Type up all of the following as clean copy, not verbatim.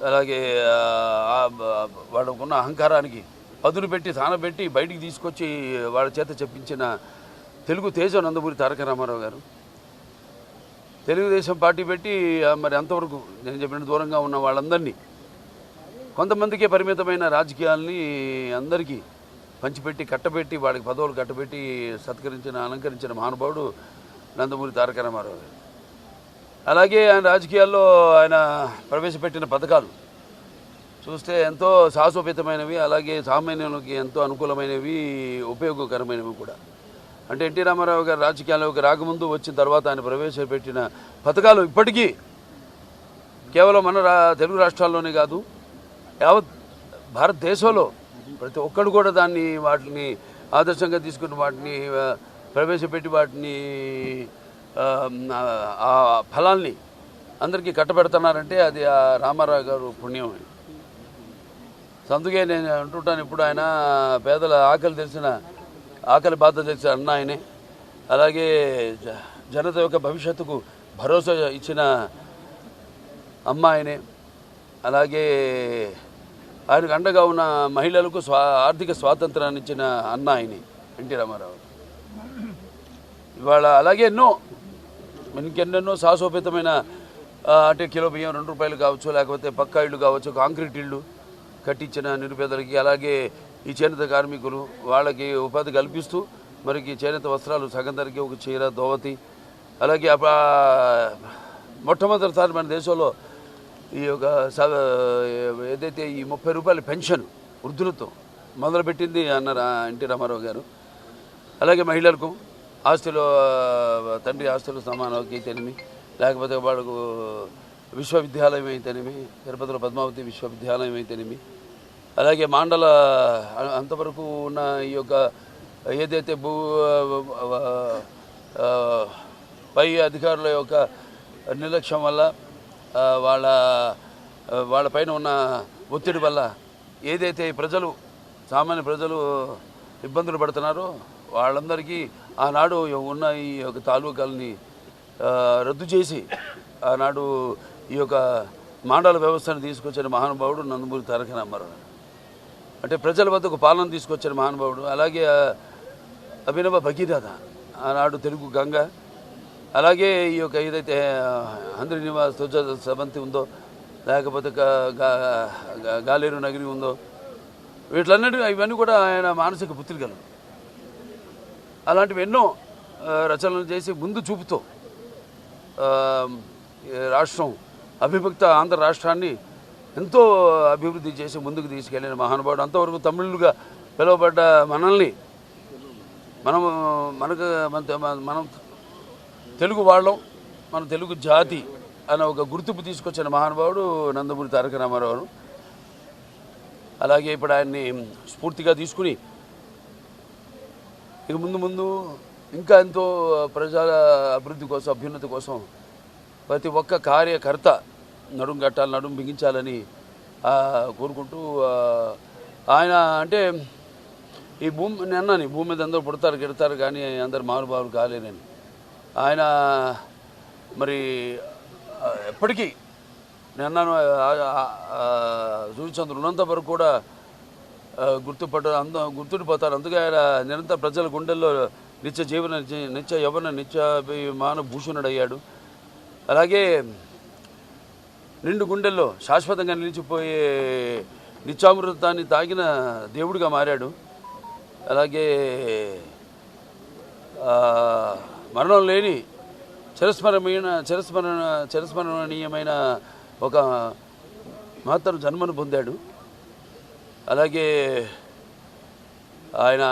అలాగే వాళ్ళకున్న అహంకారానికి పదును పెట్టి తానబెట్టి బయటికి తీసుకొచ్చి వాళ్ళ చేత చెప్పించిన తెలుగు తేజం నందమూరి తారక రామారావు గారు. తెలుగుదేశం పార్టీ పెట్టి మరి అంతవరకు నేను చెప్పిన దూరంగా ఉన్న వాళ్ళందరినీ, కొంతమందికే పరిమితమైన రాజకీయాల్ని అందరికీ పంచిపెట్టి కట్టబెట్టి వాళ్ళకి పదవులు కట్టబెట్టి సత్కరించిన అలంకరించిన మహానుభావుడు నందమూరి తారక రామారావు గారు. అలాగే ఆయన రాజకీయాల్లో ఆయన ప్రవేశపెట్టిన పథకాలు చూస్తే ఎంతో సాహసోపేతమైనవి, అలాగే సామాన్యులకి ఎంతో అనుకూలమైనవి, ఉపయోగకరమైనవి కూడా. అంటే ఎన్టీ రామారావు గారు రాజకీయాల్లోకి రాకముందు వచ్చిన తర్వాత ఆయన ప్రవేశపెట్టిన పథకాలు ఇప్పటికీ కేవలం మన తెలుగు రాష్ట్రాల్లోనే కాదు, యావత్ భారతదేశంలో ప్రతి ఒక్కరు కూడా వాటిని ఆదర్శంగా తీసుకుని వాటిని ప్రవేశపెట్టి వాటిని ఆ ఫలాల్ని అందరికీ కట్టబెడుతున్నారంటే అది ఆ రామారావు గారు పుణ్యం. అందుకే నేను అంటుంటాను, ఇప్పుడు ఆయన పేదల ఆకలి బాధ తెలిసిన అన్న ఆయనే. అలాగే జనత యొక్క భవిష్యత్తుకు భరోసా ఇచ్చిన అమ్మ ఆయనే. అలాగే ఆయనకు అండగా ఉన్న మహిళలకు ఆర్థిక స్వాతంత్రాన్ని ఇచ్చిన అన్న ఆయనే ఎన్టీ రామారావు. ఇవాళ అలాగే ఇంకెన్నెన్నో సాహసోపేతమైన అంటే కిలో బియ్యం 2 రూపాయలు కావచ్చు, లేకపోతే పక్కా ఇళ్ళు కావచ్చు, కాంక్రీట్ ఇళ్ళు కట్టించిన నిరుపేదలకి, అలాగే ఈ చేనేత కార్మికులు వాళ్ళకి ఉపాధి కల్పిస్తూ మరికి చేనేత వస్త్రాలు సగం ధరకి ఒక చీర దోవతి. అలాగే మొట్టమొదటిసారి మన దేశంలో ఈ యొక్క ఏదైతే ఈ 30 రూపాయల పెన్షన్ వృద్ధులతో మొదలుపెట్టింది అన్నారు ఎన్టీ రామారావు గారు. అలాగే మహిళలకు ఆస్తులు, తండ్రి ఆస్తులు సమానం అయితేనేమి, లేకపోతే వాళ్ళకు విశ్వవిద్యాలయం అయితేనేమి, తిరుపతిలో పద్మావతి విశ్వవిద్యాలయం అయితేనేమి, అలాగే మాండల అంతవరకు ఉన్న ఈ యొక్క ఏదైతే పై అధికారుల యొక్క నిర్లక్ష్యం వల్ల వాళ్ళ పైన ఉన్న ఒత్తిడి వల్ల ఏదైతే సామాన్య ప్రజలు ఇబ్బందులు పడుతున్నారో వాళ్ళందరికీ ఆనాడు ఉన్న ఈ యొక్క తాలూకాలని రద్దు చేసి ఆనాడు ఈ యొక్క మాండల వ్యవస్థను తీసుకొచ్చిన మహానుభావుడు నందమూరి తారక రామారావు. అంటే ప్రజల వద్దకు పాలన తీసుకొచ్చిన మహానుభావుడు. అలాగే అభినవ భగీరథ ఆనాడు తెలుగు గంగ. అలాగే ఈ యొక్క ఏదైతే హంద్రి నివాస్ సబంతి ఉందో, లేకపోతే గాలేరు నగిరి ఉందో, ఇవన్నీ కూడా ఆయన మానసిక పుత్రికలు. అలాంటివి ఎన్నో రచనలు చేసి ముందు చూపుతో రాష్ట్రం అవిభక్త ఆంధ్ర రాష్ట్రాన్ని ఎంతో అభివృద్ధి చేసి ముందుకు తీసుకెళ్ళిన మహానుభావుడు. అంతవరకు తమిళులుగా పిలువబడ్డ మనల్ని మనం తెలుగు వాళ్ళం, మన తెలుగు జాతి అనే ఒక గుర్తింపు తీసుకొచ్చిన మహానుభావుడు నందమూరి తారక రామారావు. అలాగే ఇప్పుడు ఆయన్ని స్ఫూర్తిగా తీసుకుని ఇక ముందు ఇంకా ఎంతో ప్రజల అభివృద్ధి కోసం, అభ్యున్నతి కోసం ప్రతి ఒక్క కార్యకర్త నడుం బిగించాలని కోరుకుంటూ ఆయన అంటే ఈ భూమి మీద అందరూ పుడతారు గిడతారు కానీ అందరు మహానుభావులు కాలేరని ఆయన మరి ఎప్పటికీ నేను సూర్యచంద్రుడు ఉన్నంత వరకు కూడా గుర్తుండిపోతారు. అందుకే ఆయన నిరంతర ప్రజల గుండెల్లో నిత్య యవ్వన నిత్యాభిమాన భూషణుడయ్యాడు. అలాగే నిండు గుండెల్లో శాశ్వతంగా నిలిచిపోయే నిత్యామృతాన్ని తాగిన దేవుడిగా మారాడు. అలాగే మరణం లేని చిరస్మరణీయమైన ఒక మహత్తర జన్మను పొందాడు. అలాగే ఆయన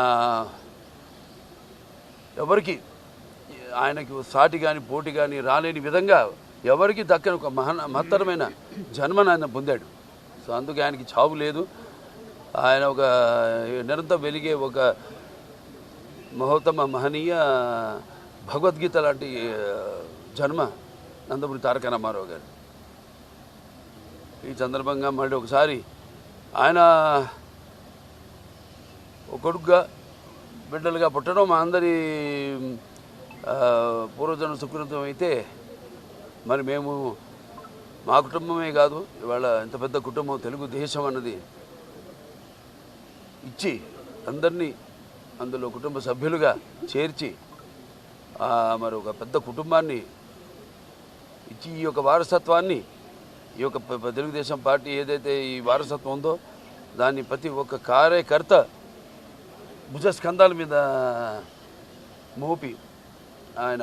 ఆయనకి సాటి కానీ పోటీ కానీ రాలేని విధంగా ఎవరికి దక్కని ఒక మహత్తరమైన జన్మను ఆయన పొందాడు. సో అందుకే ఆయనకి చావు లేదు. ఆయన ఒక నిరంతరం వెలిగే ఒక మహనీయ భగవద్గీత లాంటి జన్మ నందమూరి తారక రామారావు గారు. ఈ సందర్భంగా మళ్ళీ ఒకసారి ఆయన ఒక కొడుకుగా బిడ్డలుగా పుట్టడం మా అందరి పూర్వజన్మ సుకృతం అయితే మరి మేము మా కుటుంబమే కాదు, ఇవాళ ఇంత పెద్ద కుటుంబం తెలుగుదేశం అన్నది ఇచ్చి అందరినీ అందులో కుటుంబ సభ్యులుగా చేర్చి మరి ఒక పెద్ద కుటుంబాన్ని ఇచ్చి ఈ యొక్క వారసత్వాన్ని, ఈ యొక్క తెలుగుదేశం పార్టీ ఏదైతే ఈ వారసత్వం ఉందో దాన్ని ప్రతి ఒక్క కార్యకర్త భుజస్కంధాల మీద మోపి ఆయన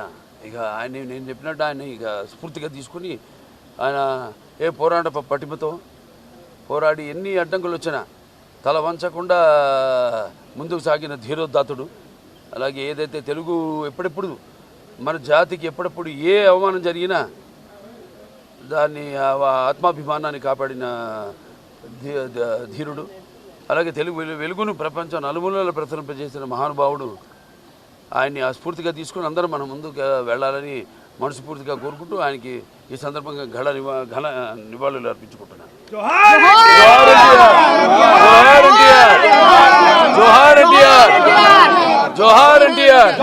నేను చెప్పినట్టు ఆయన ఇక స్ఫూర్తిగా తీసుకుని ఆయన పోరాట పటిమతో పోరాడి ఎన్ని అడ్డంకులు వచ్చినా తల వంచకుండా ముందుకు సాగిన ధీరోద్ధాతుడు. అలాగే ఏదైతే తెలుగు ఎప్పుడెప్పుడు మన జాతికి ఎప్పుడెప్పుడు ఏ అవమానం జరిగినా దాన్ని ఆత్మాభిమానాన్ని కాపాడిన ధీరుడు. అలాగే తెలుగు వెలుగును ప్రపంచం నలుమూలలో ప్రసరింపజేసిన మహానుభావుడు. ఆయన్ని స్ఫూర్తిగా తీసుకుని అందరం మనం ముందుకు వెళ్ళాలని మనస్ఫూర్తిగా కోరుకుంటూ ఆయనకి ఈ సందర్భంగా ఘన నివాళులు అర్పించుకుంటున్నాను. జోహార్ ఎన్టీఆర్.